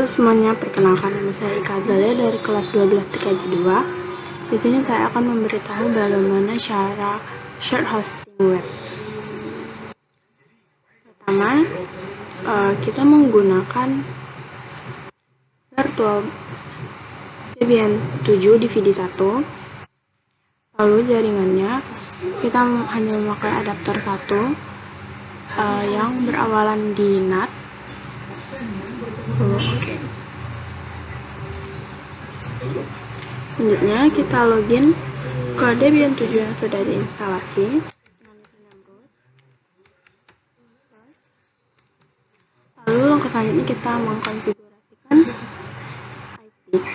Halo semuanya, perkenalkan nama saya Ika Azalea dari kelas 12 TKJ 2. Di sini saya akan memberitahu bagaimana cara share hosting web. Pertama, kita menggunakan virtual Debian 7 DVD 1. Lalu jaringannya kita hanya memakai adapter 1 yang berawalan di NAT. Selanjutnya kita login ke Debian 7 yang sudah diinstalasi. Lalu langkah selanjutnya kita mengkonfigurasikan IP.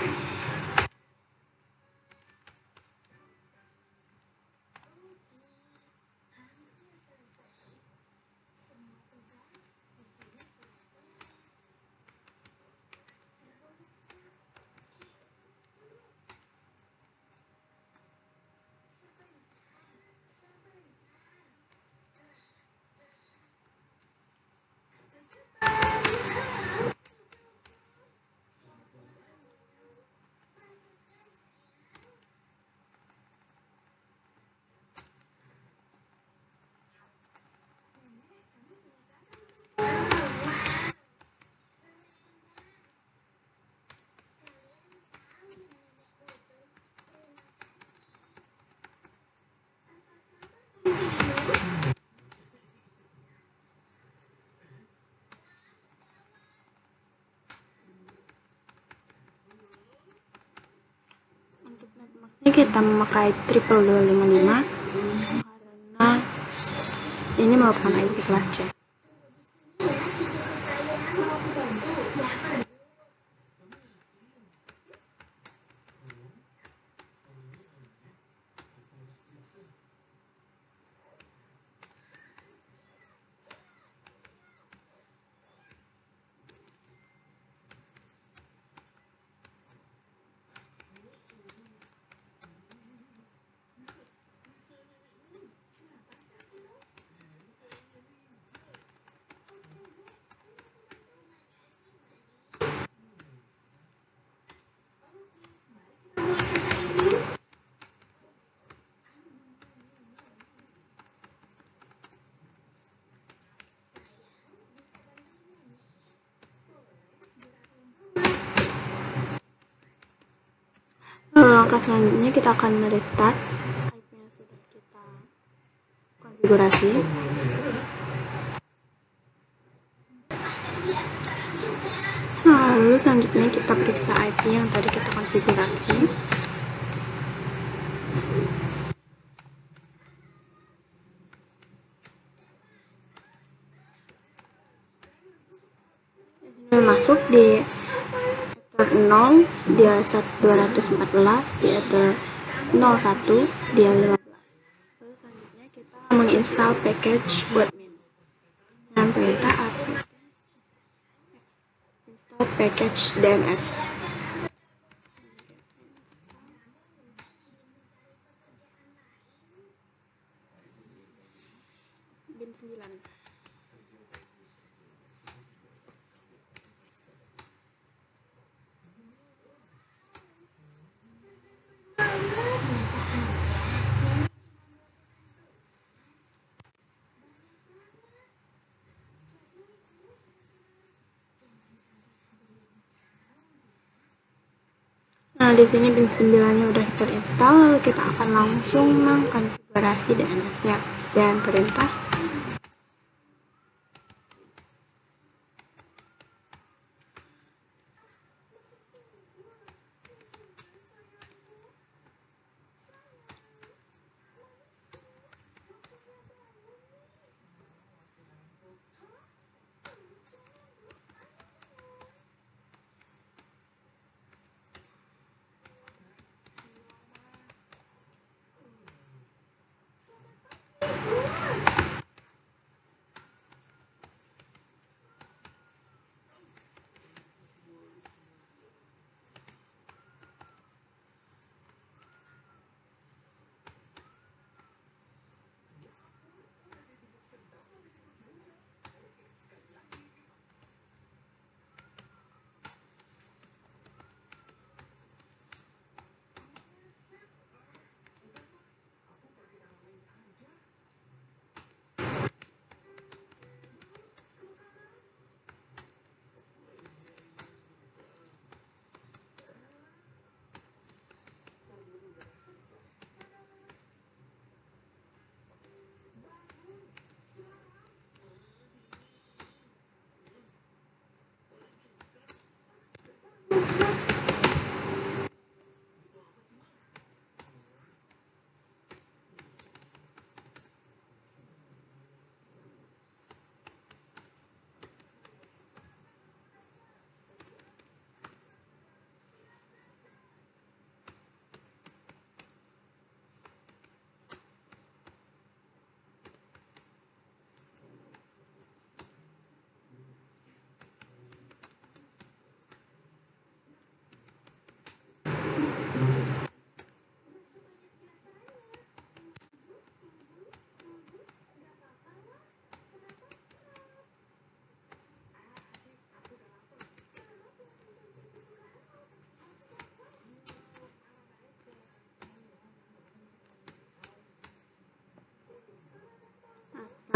Untuk netmasknya kita memakai 22255 karena ini merupakan IP kelas C. Langkah selanjutnya kita akan merestart IP yang sudah kita konfigurasi. Lalu selanjutnya kita periksa IP yang tadi kita konfigurasi. Masuk di ether 0 dia 214, di ether 01 dia 15. Lalu selanjutnya kita menginstal package webmin dengan perintah apt install package DNS. bin 9. Nah, di sini bin 9-nya udah terinstall, lalu kita akan langsung mengkonfigurasi DNS-nya dan perintah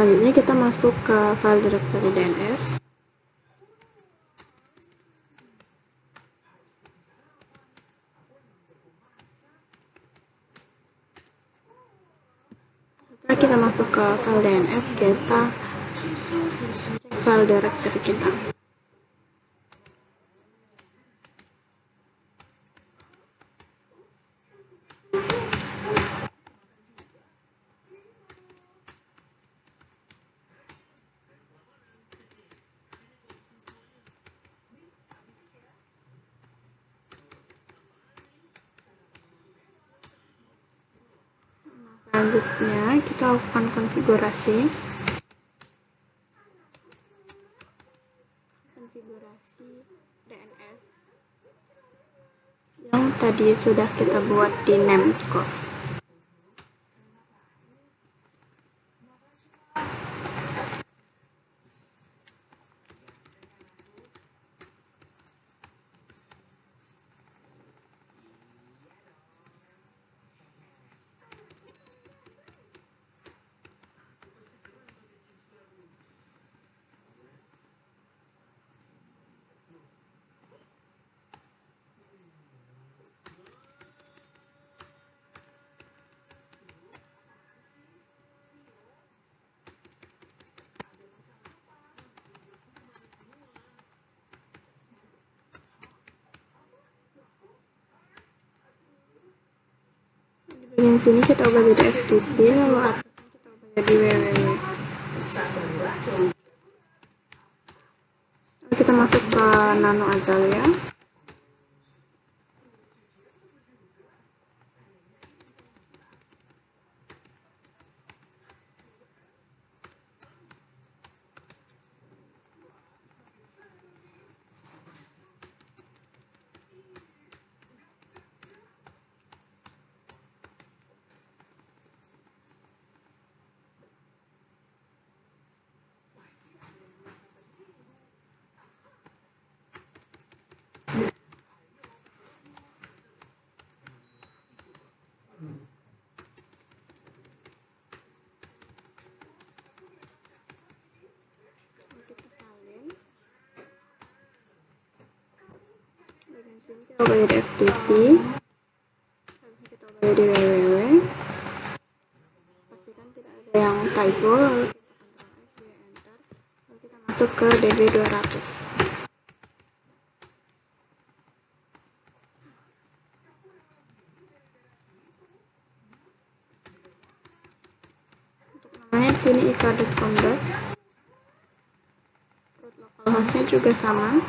Selanjutnya kita masuk ke file directory DNS. Setelah kita masuk ke file DNS, kita cek file directory kita. Selanjutnya kita lakukan konfigurasi DNS yang tadi sudah kita buat di Nemcov. Di bagian sini kita ubah jadi FTP, lalu atasnya kita ubah jadi www. Lalu kita masuk ke Nano Azalea. Kita ubah jadi FTP, kita ubah jadi www. Pastikan tidak ada yang typo, lalu kita Ctrl+S, Enter, lalu kita masuk ke DB200. Untuk namanya di sini ika.com. Root localhostnya juga sama.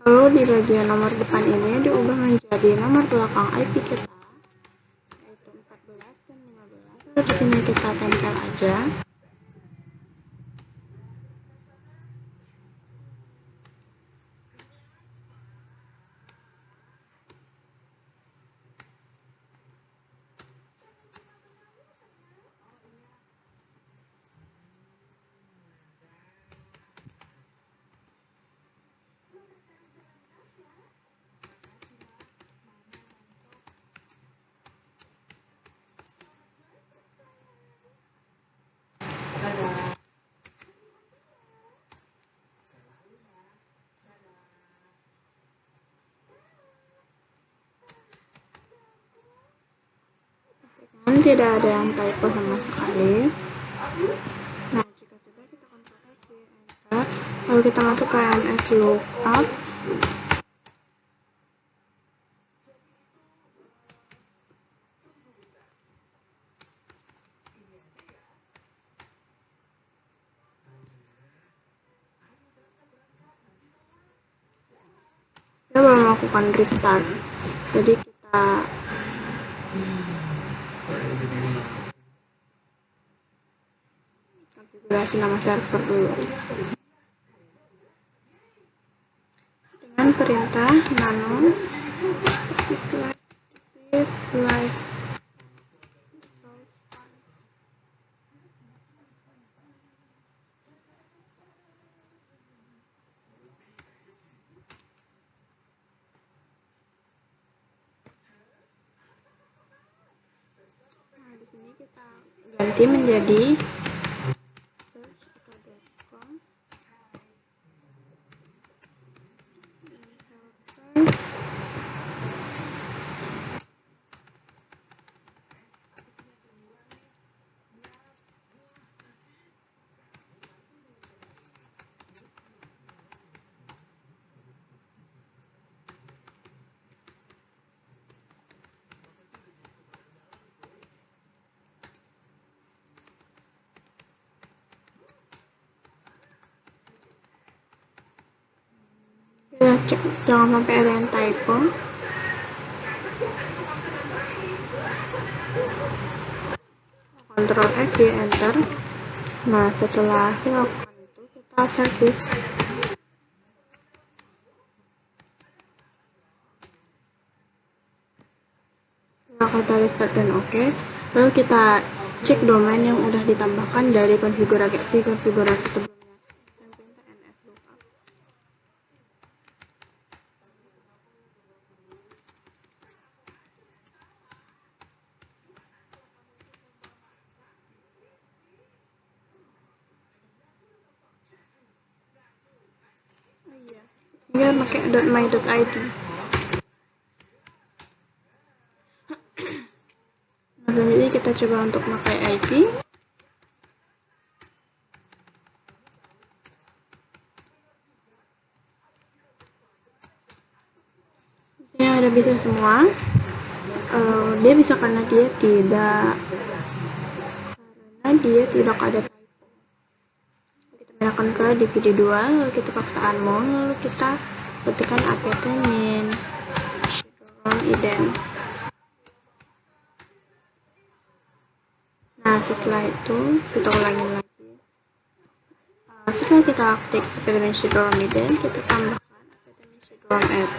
Lalu di bagian nomor depan ini diubah menjadi nomor belakang IP kita, yaitu 14 dan 15. Lalu di sini kita tempel aja. Tidak ada yang typo sama sekali. Nah, jika sudah, kita Ctrl+F, Enter, lalu kita masuk ke MS Lookup. kita baru melakukan restart. Jadi kita konfigurasi nama server dulu dengan perintah nano slice. Nah, di sini kita ganti menjadi search.com. Kita cek jangan sampai ada yang typo. Ctrl X di enter. Nah, setelah dilakukan itu kita service. Setelah kita restart dan oke, lalu kita cek domain yang udah ditambahkan dari konfigurasi sebelumnya. Sehingga pakai .my.id. Nah, selanjutnya kita coba untuk pakai IP. Di sini ada bisa semua. Dia bisa karena dia tidak ada typo. Kita pindah ke DVD 2, lalu kita paksa unmount, lalu kita ketikkan apt-min ident. Nah, setelah itu kita ulangi lagi. Setelah kita aktif apt-min ident, kita tambahkan apt-min add.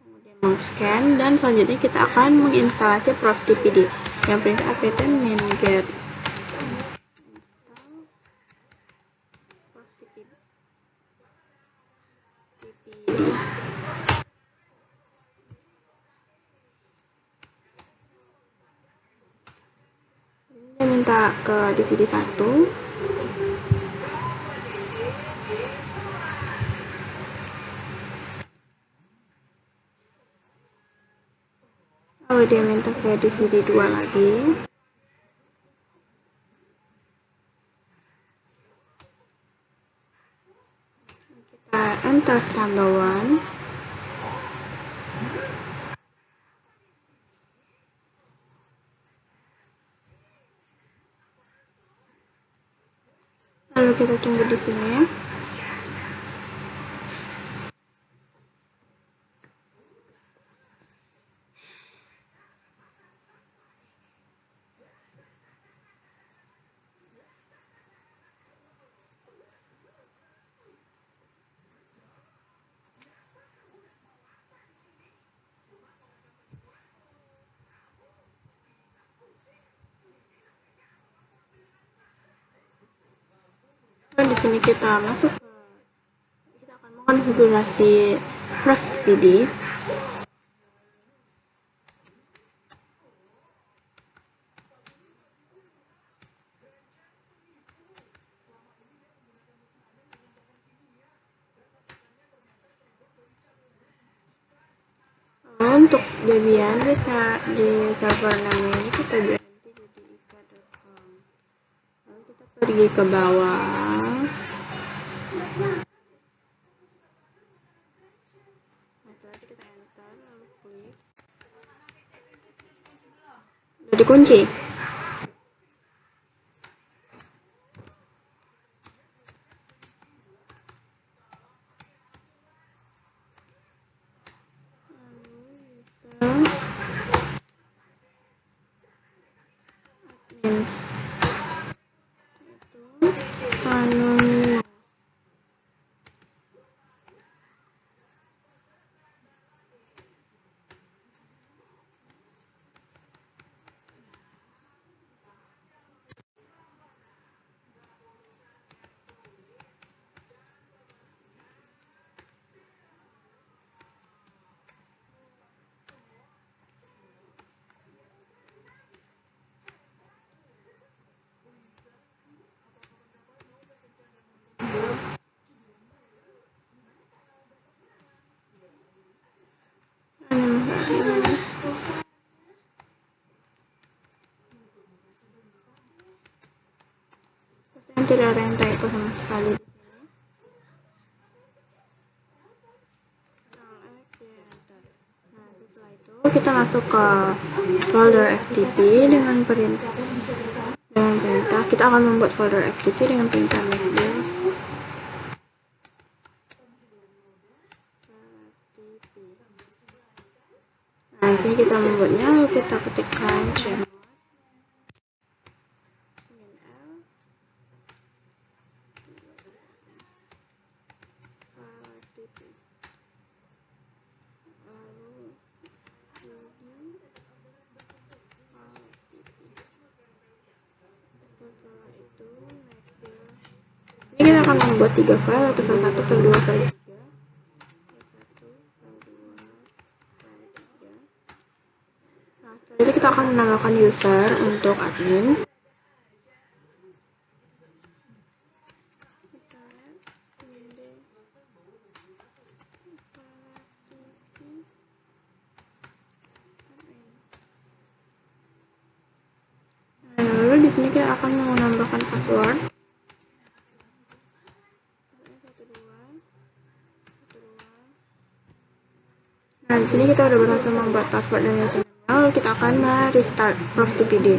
Kemudian scan, dan selanjutnya kita akan menginstalasi profTPD yang perintah apt-min get dia minta ke DVD 1. Lalu dia minta ke DVD 2 lagi. Kita enter standard 1. Lalu kita tunggu di sini. Dan di sini kita akan mengkonfigurasi profTPD. Untuk Debian bisa di server namanya ini kita ganti jadi ika.com. Lalu kita pergi ke bawah. Setelah kita enter, lalu klik. Udah dikunci. yang tidak ada yang typo sama sekali di sini. Nah, setelah itu kita masuk ke folder FTP dengan perintah kita akan membuat folder FTP dengan perintah make Nah, di sini kita membuatnya, lalu kita ketikkan chmod ini kita akan membuat 3 file, yaitu file 1, file 2, file 3. Nah, setelah itu kita akan menambahkan user untuk admin. Nah, lalu di sini kita akan menambahkan password. Nah, di sini kita udah berhasil membuat password dan username. Lalu kita akan restart ProfTPD.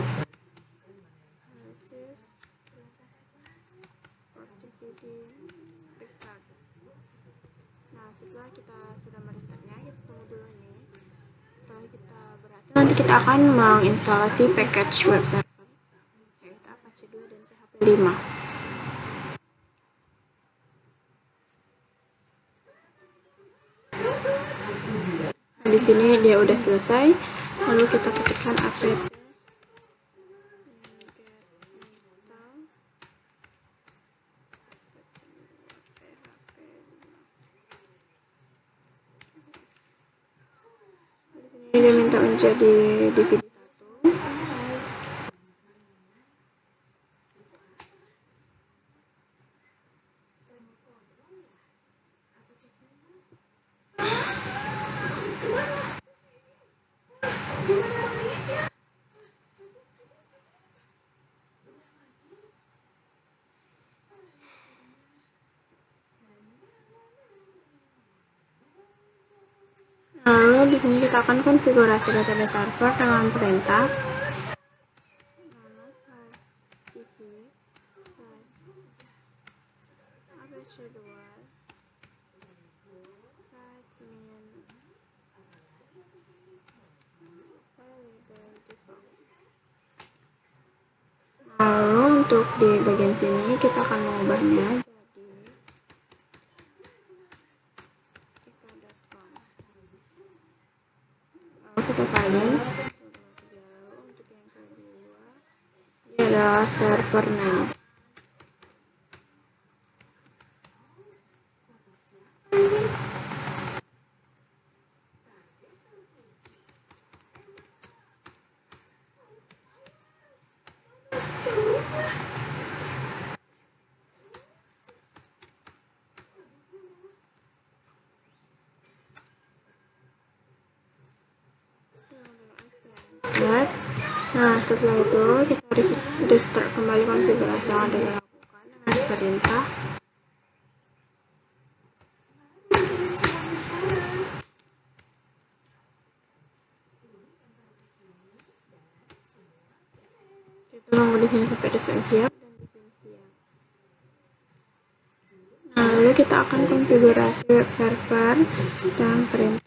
Nah, setelah kita sudah merestartnya, kita tunggu dulu nih. Setelah kita berhasil, nanti kita akan menginstalasi package web server, yaitu Apache 2 dan PHP 5. Nah, di sini dia udah selesai. Lalu kita ketikkan apt ini dia minta menjadi DVD 1. Lalu di sini kita akan konfigurasi database server dengan perintah Lalu untuk di bagian sini kita akan mengubahnya lalu kita kali untuk yang kedua ini adalah server name. Nah, setelah itu kita restart kembali konfigurasi yang ada dilakukan dengan perintah kita tunggu di sini sampai desain siap dan desain siap. Nah, lalu kita akan konfigurasi web server dengan perintah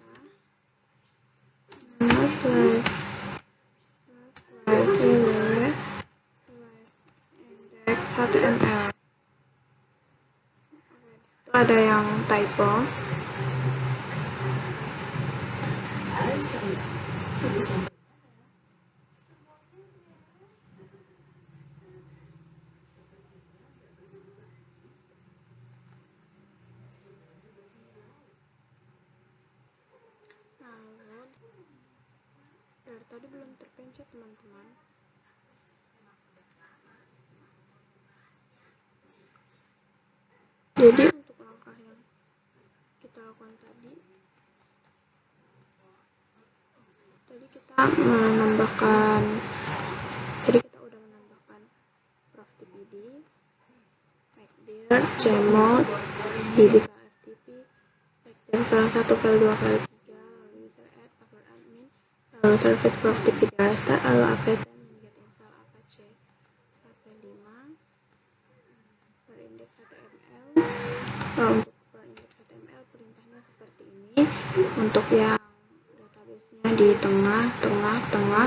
index.html. Itu ada yang typo. Dari tadi belum terpencet teman-teman. Jadi untuk langkah yang kita lakukan tadi kita menambahkan, jadi kita udah menambahkan ProfTPD, MacDir, Cmod, CD file FTP, backend file 1, file 2, file 3, lalu user add, password admin, lalu service prof tip 3 restart, lalu apt get install apache AP5 per index HTML. Untuk per index HTML perintahnya seperti ini. Untuk yang database-nya di tengah,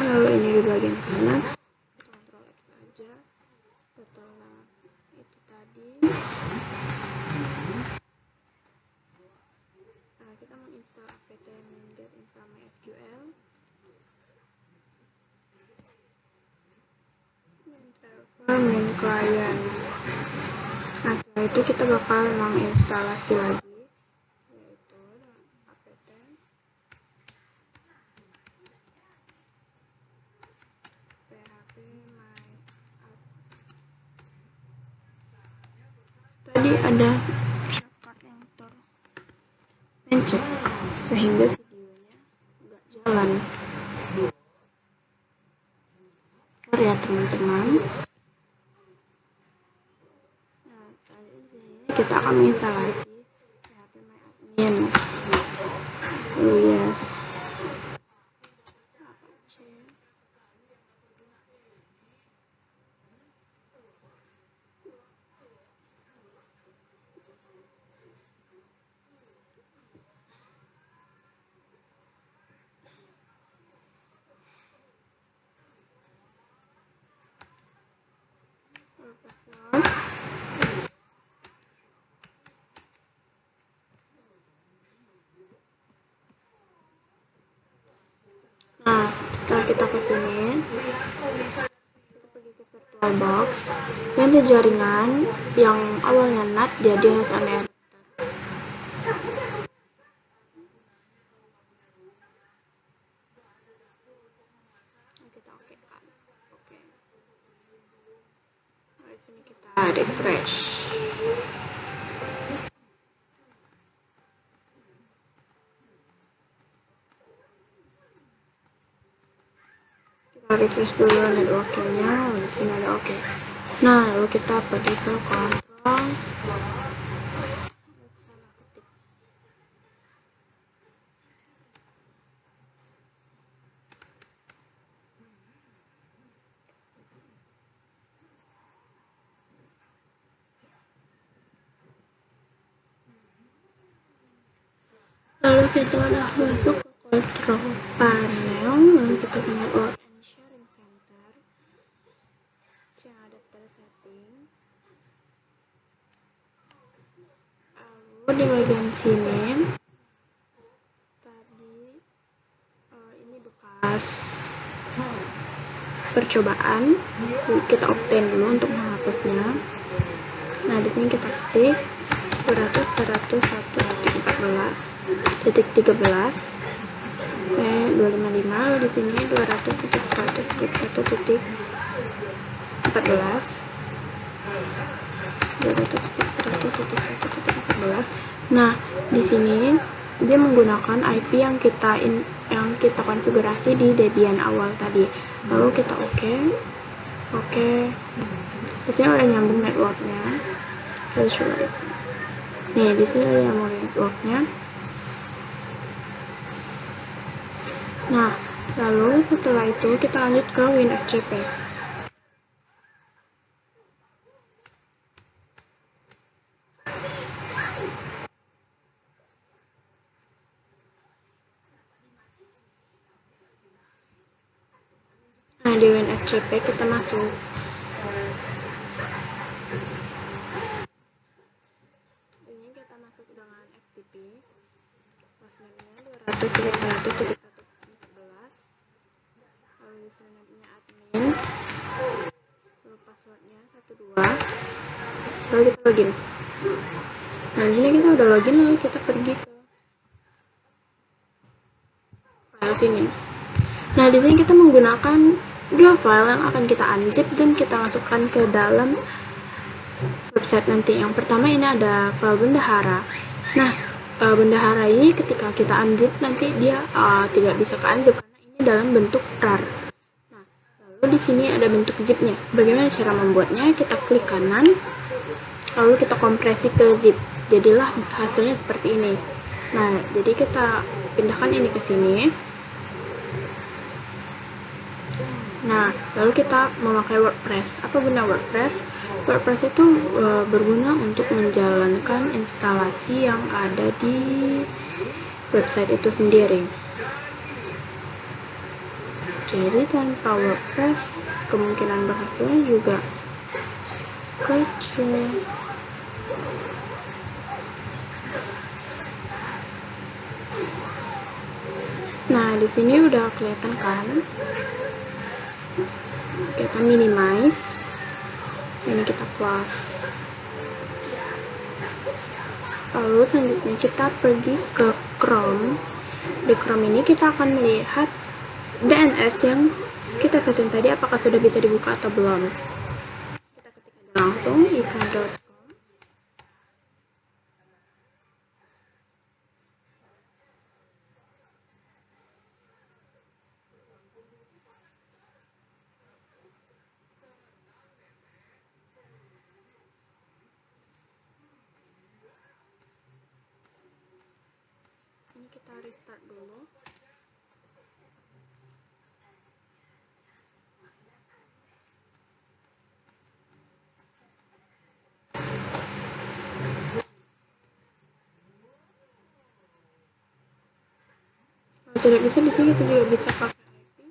lalu ini di bagian kanan. Ctrl X aja. Setelah itu tadi kita menginstal apt get install MySQL, main client. Nah, setelah itu kita bakal menginstalasi lagi, yaitu apt php my app. Tadi ada shortcut yang terpencet sehingga videonya nggak jalan. Sorry ya teman-teman. Nah, kita akan menginstalasi PHP My Admin. Yes. Apache. Nah, setelah kita kesini, kita pergi ke VirtualBox, ganti jaringan yang awalnya NAT jadi harus ada router. Kita oke kan? Oke. Nah, di sini kita refresh. Refresh dulu networkingnya, di sini ada oke. Nah, lalu kita pergi ke kontrol, lalu kita udah masuk ke control panel, lalu kita ke network and sharing center, yang ada setting. Lalu di bagian sini tadi ini bekas percobaan, kita obtain dulu untuk menghapusnya. Nah, di sini kita ketik 200.1.14.13 255, lalu di sini 200.1.1.14. Nah, di sini dia menggunakan IP yang kita konfigurasi di Debian awal tadi. Lalu kita oke. Di sini udah nyambung networknya. Nih, di sini udah nyambung networknya. Nah, lalu setelah itu kita lanjut ke WinSCP. Nah, di WinSCP kita masuk. Ini kita masuk dengan FTP. Passwordnya 200.1.14. Lalu username-nya admin. Lalu passwordnya 12. Lalu kita login. Nah, di sini kita udah login, lalu kita pergi ke file sini. Nah, di sini kita menggunakan dua file yang akan kita unzip dan kita masukkan ke dalam website nanti. Yang pertama ini ada file bendahara. Nah, bendahara ini ketika kita unzip nanti dia tidak bisa ke unzip karena ini dalam bentuk RAR. Nah, lalu di sini ada bentuk zipnya. Bagaimana cara membuatnya? Kita klik kanan, lalu kita kompresi ke zip, jadilah hasilnya seperti ini. Nah, jadi kita pindahkan ini ke sini. Nah, lalu kita memakai WordPress. Apa guna WordPress? WordPress itu berguna untuk menjalankan instalasi yang ada di website itu sendiri. Jadi tanpa WordPress kemungkinan berhasilnya juga kecil. Nah, di sini udah kelihatan kan? Kita minimize. Ini kita plus. Lalu selanjutnya kita pergi ke Chrome. Di Chrome ini kita akan melihat DNS yang kita setting tadi apakah sudah bisa dibuka atau belum. Kita ketik aja langsung ika.com. Ini kita restart dulu. Kalau tidak bisa, di sini kita juga bisa pakai IP.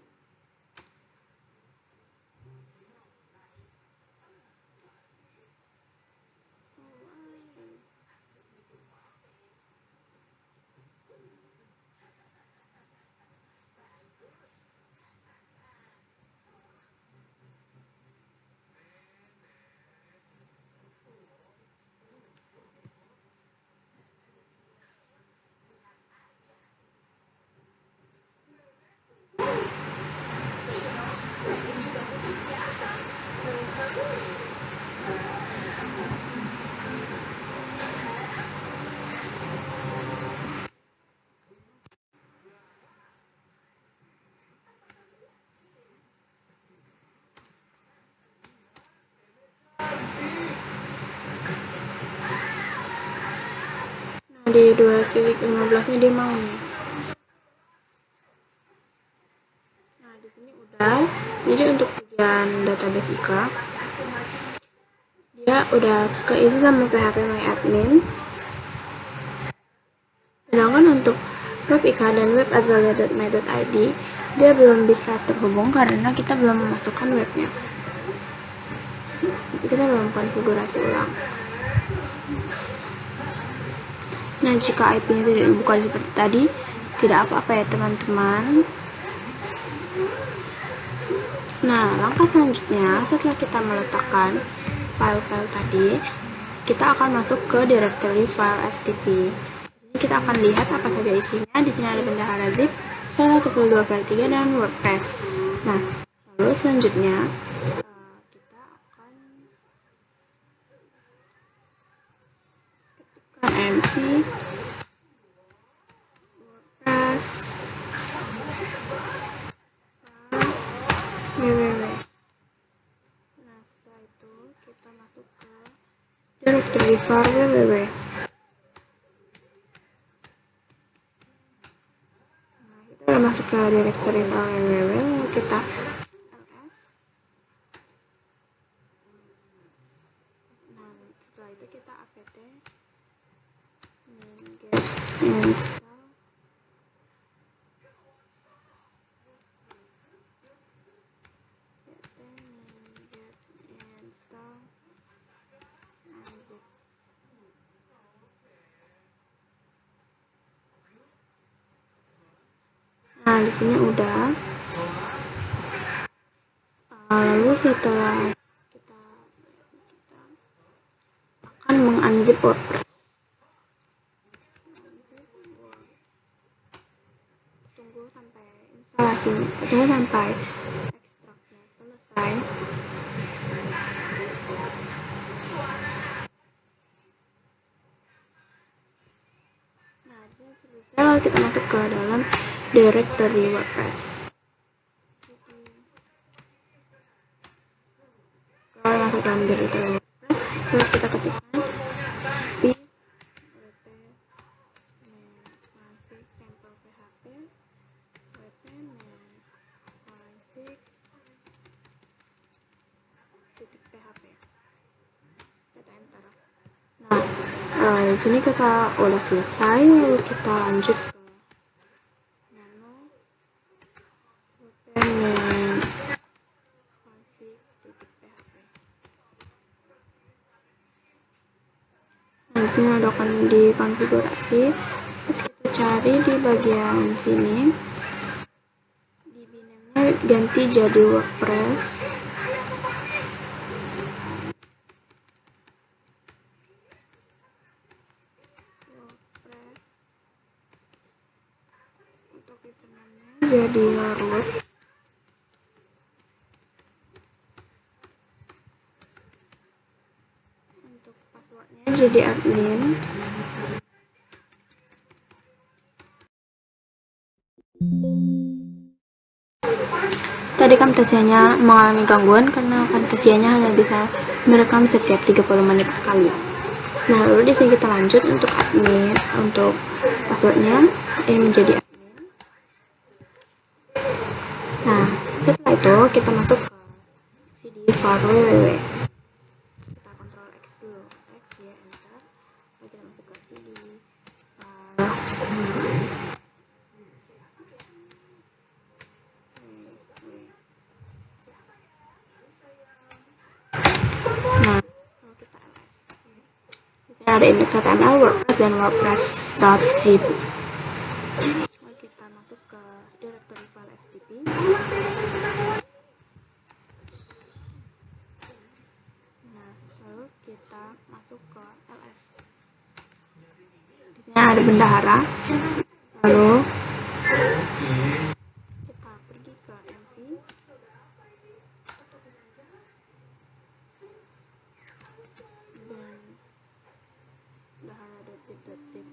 Nah, di 2.15 nya dia mau nih. Nah, di sini udah. Jadi untuk ujian database IKA dia udah keisi sama PHP MyAdmin. Sedangkan untuk web IKA dan web azalea.my.id dia belum bisa terhubung karena kita belum memasukkan webnya. Kita belum konfigurasi ulang. Nah, jika IP-nya tidak dibuka seperti tadi, tidak apa-apa ya teman-teman. Nah, langkah selanjutnya setelah kita meletakkan file-file tadi, kita akan masuk ke directory file FTP. Jadi kita akan lihat apa saja isinya. Di sini ada bendahara zip, file 1, file 2, file 3, dan WordPress. Nah, lalu selanjutnya kita akan ketikkan mc WordPress www. Nah, setelah itu kita masuk ke directory file www. Nah, kita udah masuk ke directory file www, lalu kita ls. Nah, setelah itu kita apt get install. Nah, di sini udah. Lalu setelah kita akan mengunzip WordPress. Tunggu sampai instalasi, tunggu sampai ekstraknya selesai. Nah, di sini selesai, lalu kita masuk ke dalam directory WordPress. Kalau masuk dalam directory WordPress, terus kita ketikkan enter. Nah, di sini kita udah selesai, lalu kita lanjut ke menu open config.php. Nah, di sini ada di konfigurasi. Terus kita cari di bagian sini, di binamnya ganti jadi WordPress. Untuk username jadi root. Untuk passwordnya jadi admin. Tadi kamtasianya mengalami gangguan karena kamtasianya hanya bisa merekam setiap 30 menit sekali. Nah, lalu di sini kita lanjut untuk admin, untuk passwordnya menjadi admin. Nah, setelah itu kita masuk ke cd file www. Kita Ctrl X dulu, X ya, enter. Lalu kita masuk ke cd file. Nah, lalu kita ls. Di sini ada index.html, WordPress, dan WordPress.zip. Lalu kita masuk ke directory file FTP. Nah, lalu kita masuk ke ls. Di sini ada bendahara. Lalu kita pergi ke mv. Dan bendahara.zip.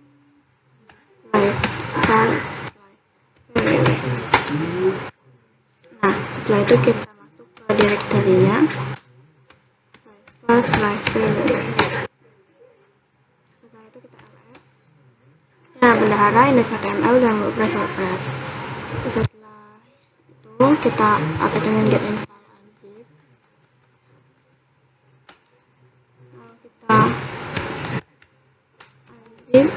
Nah, setelah itu kita masuk ke direktorinya //www. Setelah itu kita ls. Nah, bendahara, index.html, dan WordPress. Setelah itu kita update dengan get install unzip. Lalu kita unzip.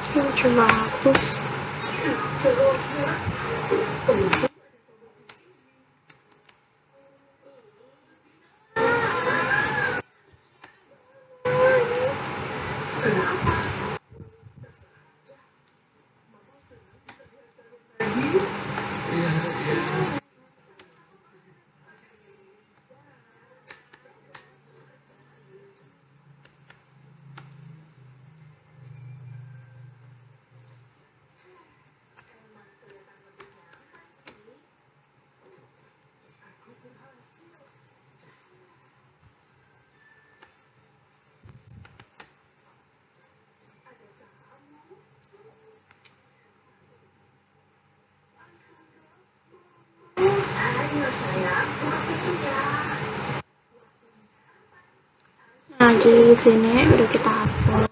Kita coba hapus. Nah, jadi di sini udah kita hapus.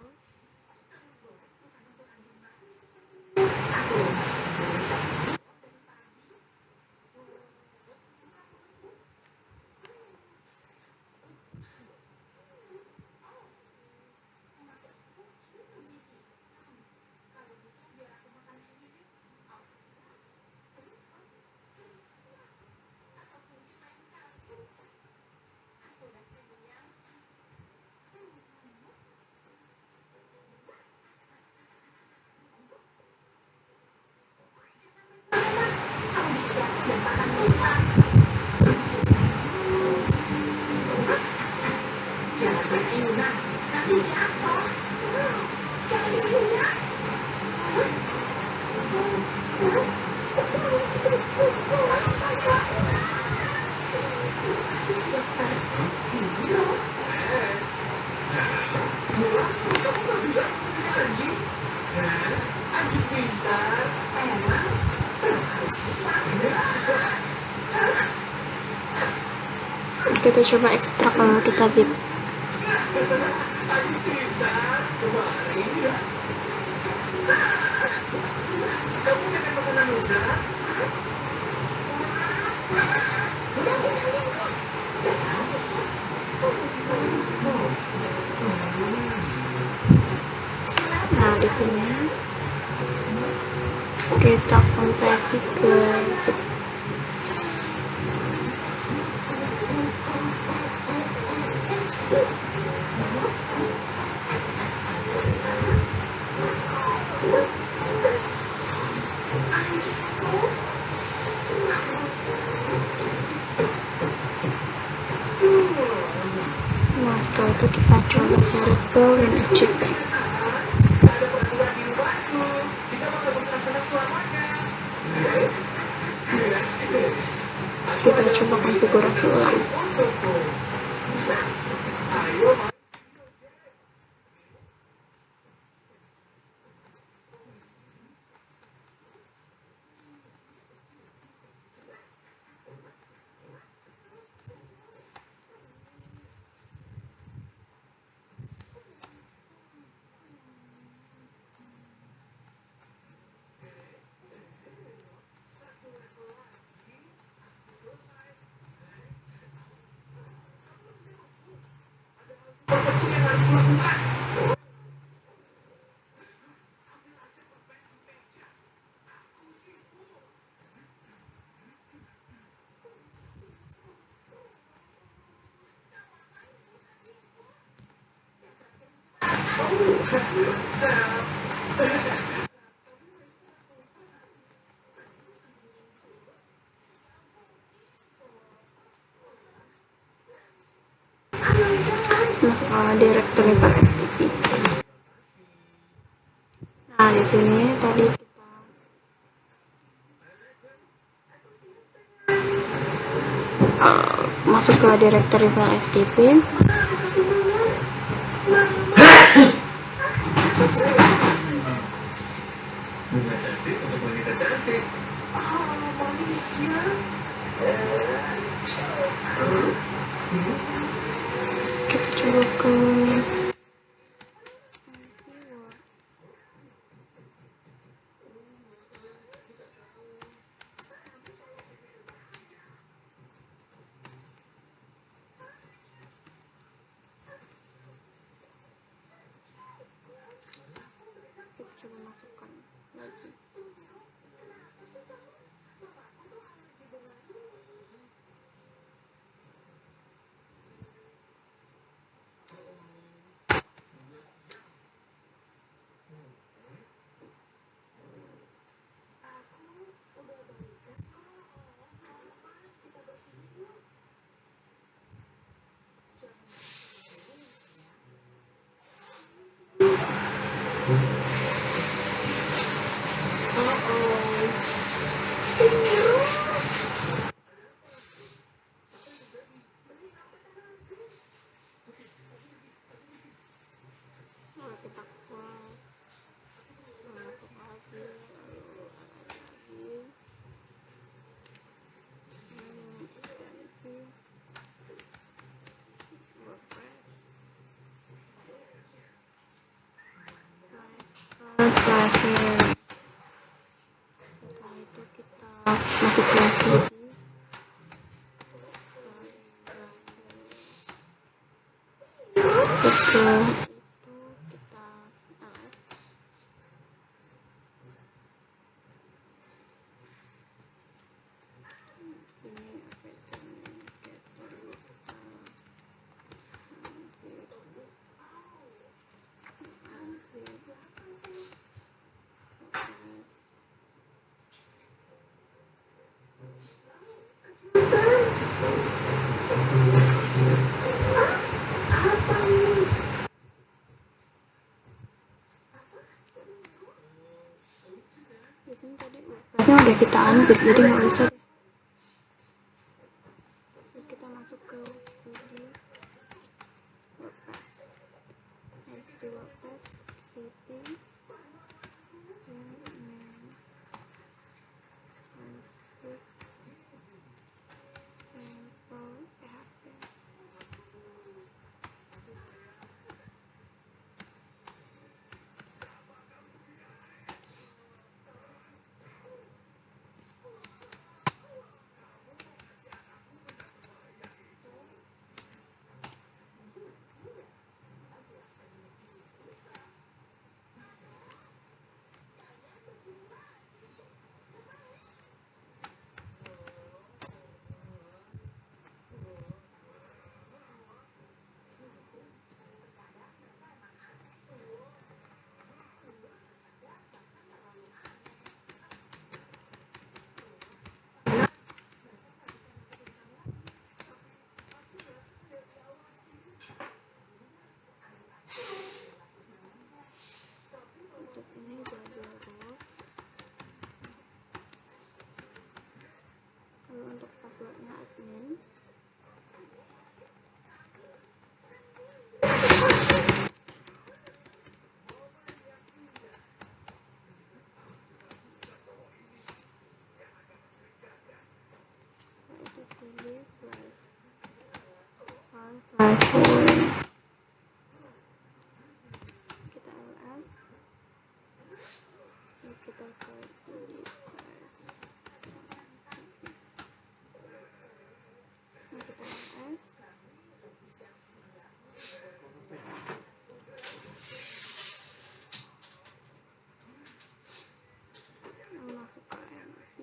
Kita coba ekstrak kalau kita zip. Nah, di sini kita kompresi ke zip. Nah, setelah itu kita coba select ke Windows JPEG. Kita coba konfigurasi ulang. Masuk ke directory file FTP. Nah, di sini tadi kita masuk ke directory file FTP. Kita coba ke masukkan lagi. Kita close, masuk lagi, lalu lagi, extensi, WordPress, //. Setelah itu kita masuk lagi setelah itu kita ls. Ini Di sini tadi WordPress-nya udah kita unzip, jadi nggak usah. Terus kita masuk ke cd WordPress. Di WordPress cd untuk ini jadi root. Lalu untuk passwordnya admin. Itu pilih /home. Kita lm, kita ke kita ls, masuk ke mv.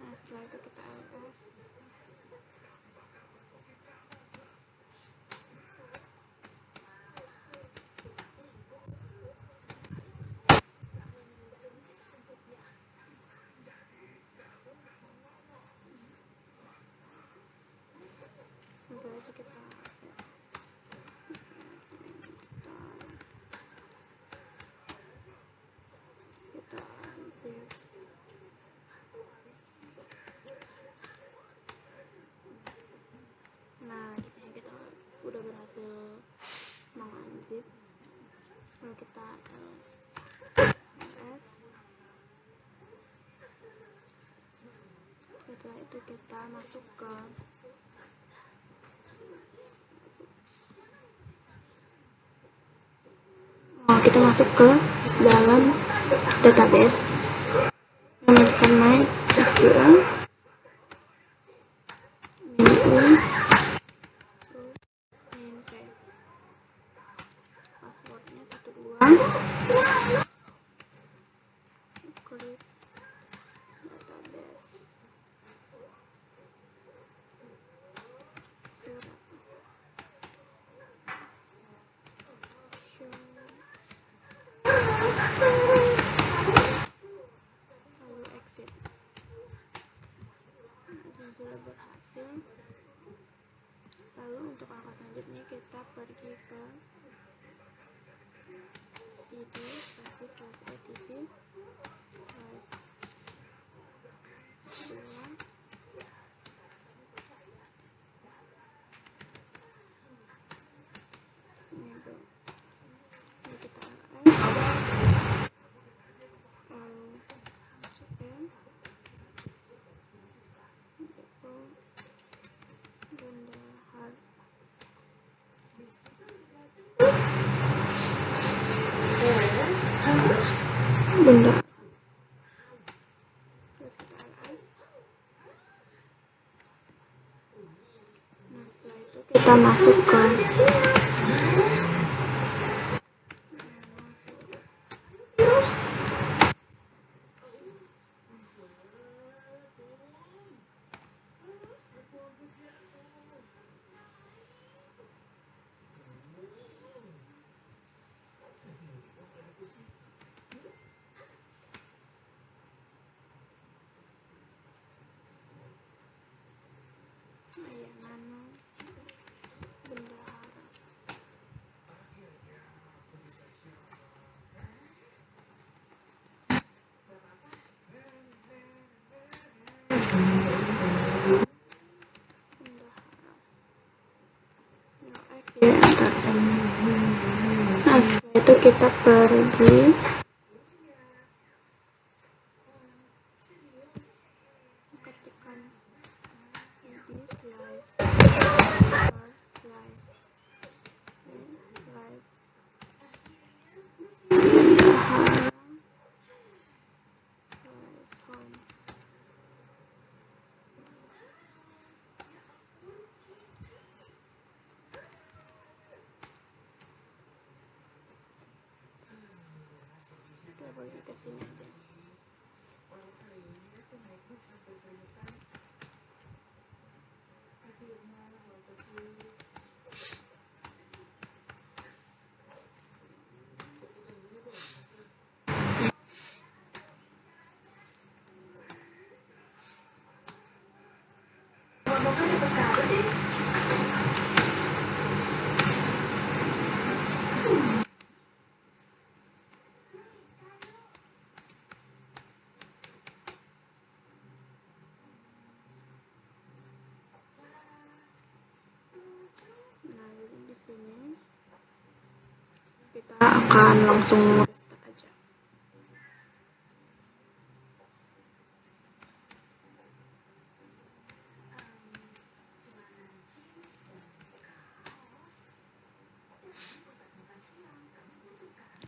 Nah, setelah itu kita ls. Setelah itu kita unzip. Nah, di sini kita udah berhasil mengunzip. Lalu kita ls. Setelah itu kita masuk ke kita masuk ke dalam database, menambahkan MySQL, menu passwordnya 12, klik database, lalu exit. Sudah berhasil. Lalu untuk langkah selanjutnya kita pergi ke cd /etc/2 kita ls, benda terus kita ls. Nah, setelah itu kita masuk ke Ayah Nano, bendahara. Ya, enter. Nah, setelah itu kita pergi ketikkan id slice bendahara slice home. Kita pergi ke sini aja. Nah, jadi di sini kita akan langsung restart aja.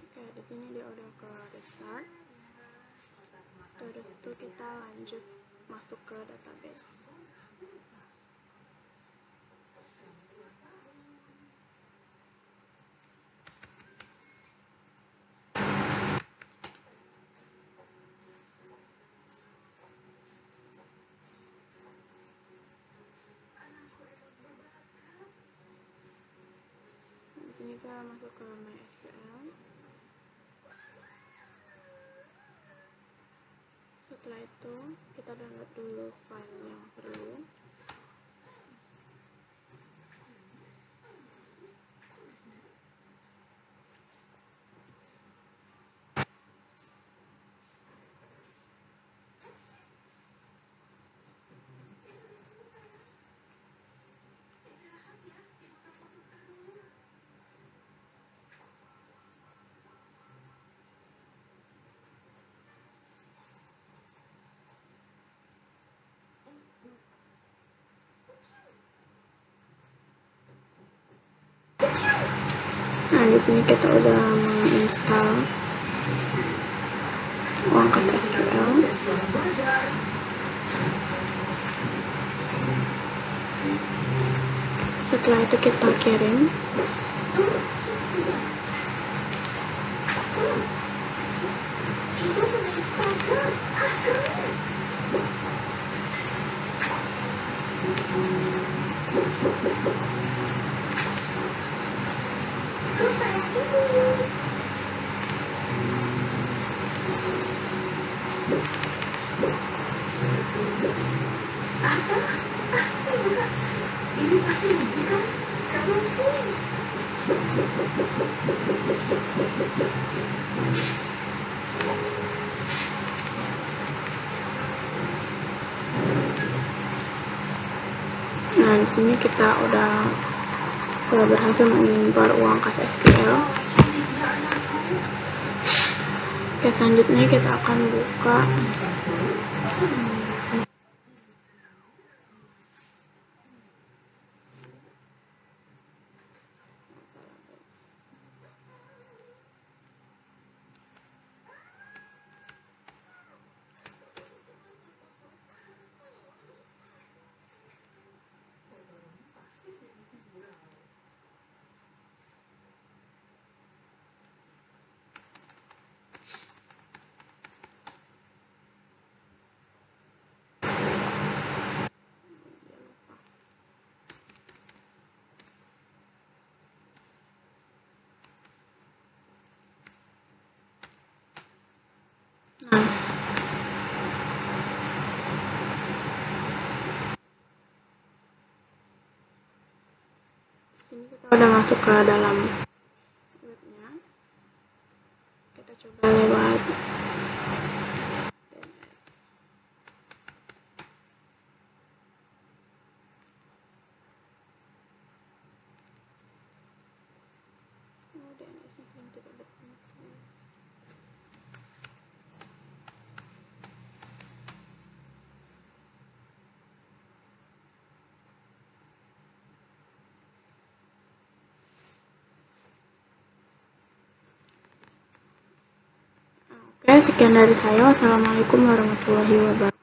Oke, di sini dia udah ke restart. Terus itu kita lanjut masuk ke database. Di sini kita masuk ke MySQL. Setelah itu kita download dulu file yang perlu. Nah, di sini kita udah menginstal Uangkas SQL. Setelah itu kita kirim. Ini pasti bukan kamu. Nah, di sini kita udah berhasil mengimpor Uangkas SQL. Oke, selanjutnya kita akan buka Sini kita udah masuk ke dalam webnya. Kita coba lewat DNS. DNS-nya sedang tidak berfungsi. Oke, sekian dari saya. Wassalamualaikum warahmatullahi wabarakatuh.